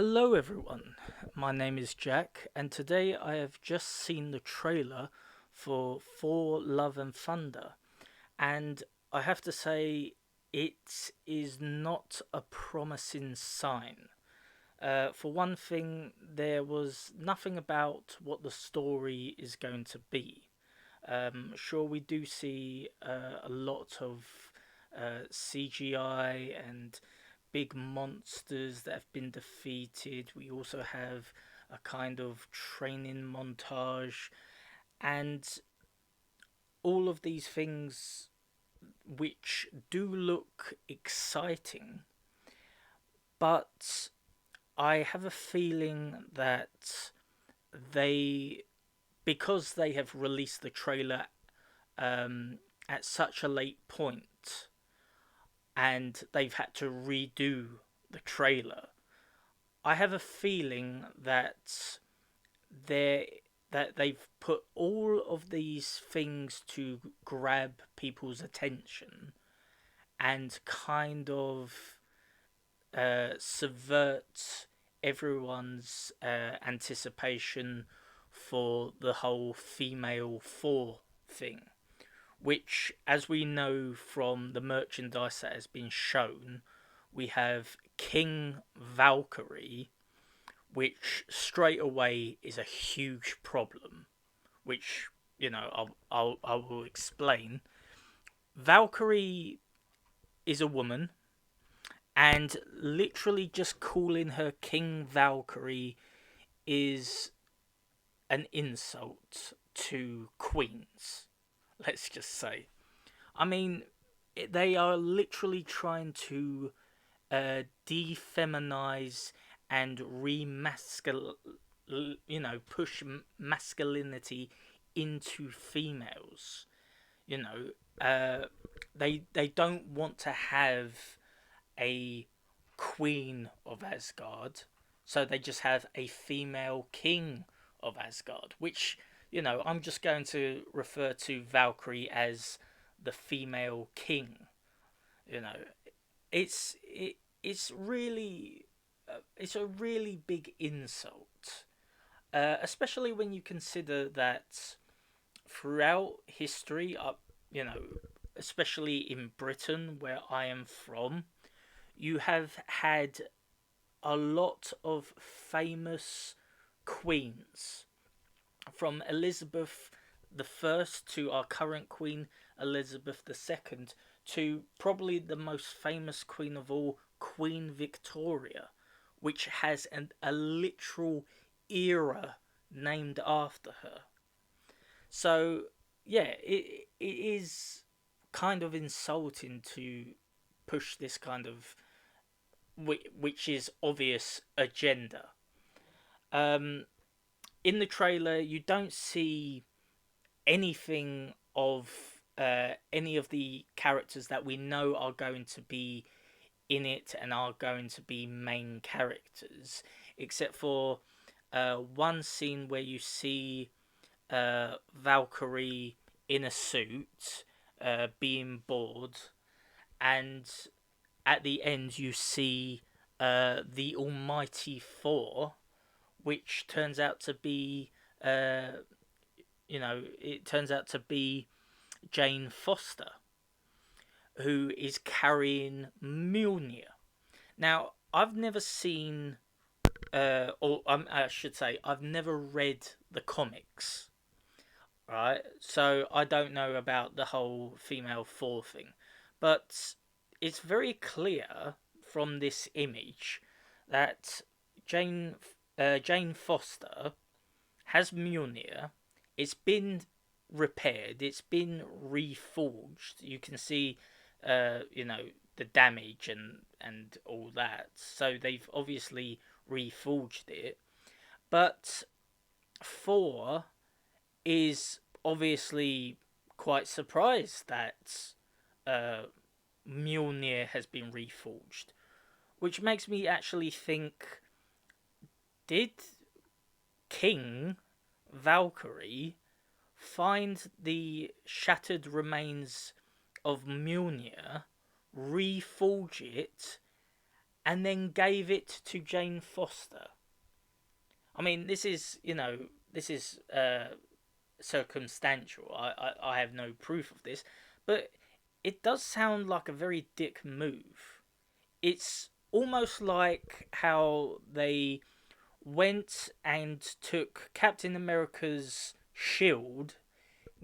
Hello, everyone. My name is Jack, and today I have just seen the trailer for Thor: Love and Thunder, and I have to say it is not a promising sign. For one thing, there was nothing about what the story is going to be. Sure, we do see a lot of CGI and big monsters that have been defeated. We also have a kind of training montage, and all of these things which do look exciting, but I have a feeling that they, because they have released the trailer at such a late point and they've had to redo the trailer, I have a feeling that they that they've put all of these things to grab people's attention and kind of subvert everyone's anticipation for the whole female Thor thing, which, as we know from the merchandise that has been shown, we have King Valkyrie, which straight away is a huge problem, which I will explain. Valkyrie is a woman, and literally just calling her King Valkyrie is an insult to queens. Let's just say. I mean, they are literally trying to defeminize and push masculinity into females. You know, they don't want to have a queen of Asgard, so they just have a female king of Asgard, which I'm just going to refer to Valkyrie as the female king. You know, it's really it's a really big insult, especially when you consider that throughout history, you know, especially in Britain where I am from, you have had a lot of famous queens, from Elizabeth the First to our current Queen Elizabeth the Second, to probably the most famous queen of all, Queen Victoria, which has a literal era named after her. So yeah, it is kind of insulting to push this kind of, which is obvious, agenda. Um, in the trailer, you don't see anything of any of the characters that we know are going to be in it and are going to be main characters, except for one scene where you see Valkyrie in a suit being bored, and at the end you see the almighty Thor, which turns out to be it turns out to be Jane Foster, who is carrying Mjolnir. Now, I've never seen, I should say, I've never read the comics, right? So I don't know about the whole female Thor thing, but it's very clear from this image that Jane Foster has Mjolnir. It's been repaired. It's been reforged. You can see, the damage and all that. So they've obviously reforged it. But Thor is obviously quite surprised that uh, Mjolnir has been reforged, which makes me actually think: did King Valkyrie find the shattered remains of Mjolnir, reforge it, and then gave it to Jane Foster. I mean, this is circumstantial. I have no proof of this, but it does sound like a very dick move. It's almost like how they went and took Captain America's shield,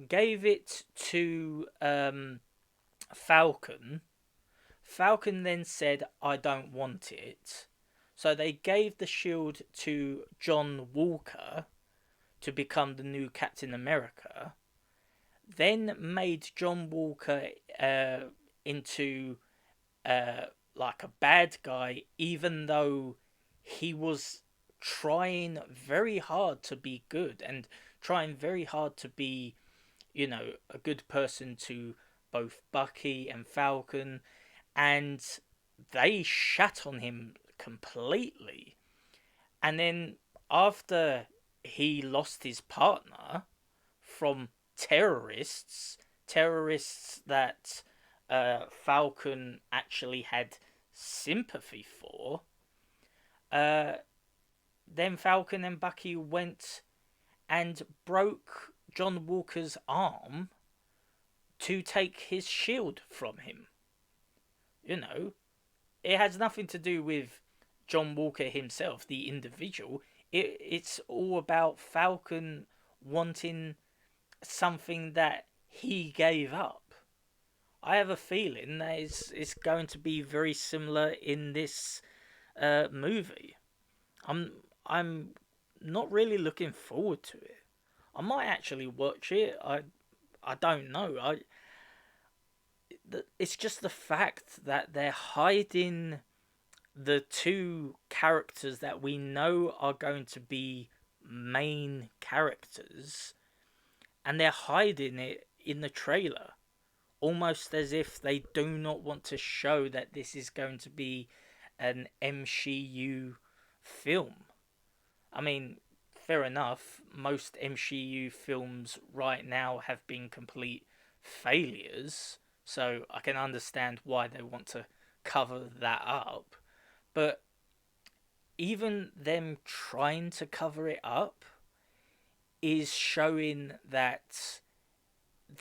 gave it to Falcon. Falcon then said, I don't want it. So they gave the shield to John Walker to become the new Captain America, then made John Walker into like a bad guy, even though he was trying very hard to be good and trying very hard to be, a good person to both Bucky and Falcon, and they shat on him completely. And then after he lost his partner from terrorists that Falcon actually had sympathy for, uh, then Falcon and Bucky went and broke John Walker's arm to take his shield from him. You know, it has nothing to do with John Walker himself, the individual. It's all about Falcon wanting something that he gave up. I have a feeling that it's going to be very similar in this movie. I'm I'm not really looking forward to it. I might actually watch it. I don't know. It's just the fact that they're hiding the two characters that we know are going to be main characters, and they're hiding it in the trailer, almost as if they do not want to show that this is going to be an MCU film. I mean, fair enough, most MCU films right now have been complete failures, so I can understand why they want to cover that up. But even them trying to cover it up is showing that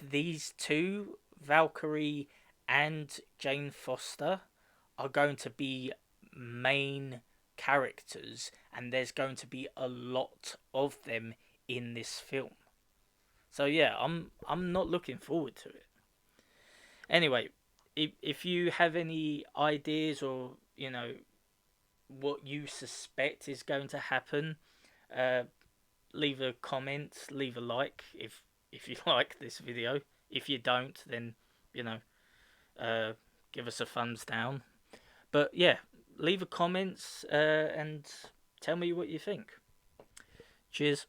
these two, Valkyrie and Jane Foster, are going to be main characters, and there's going to be a lot of them in this film. So yeah, I'm not looking forward to it. Anyway, if you have any ideas or what you suspect is going to happen, uh, leave a comment, leave a like if you like this video. If you don't, then you know, uh, give us a thumbs down. But yeah, leave a comment and tell me what you think. Cheers.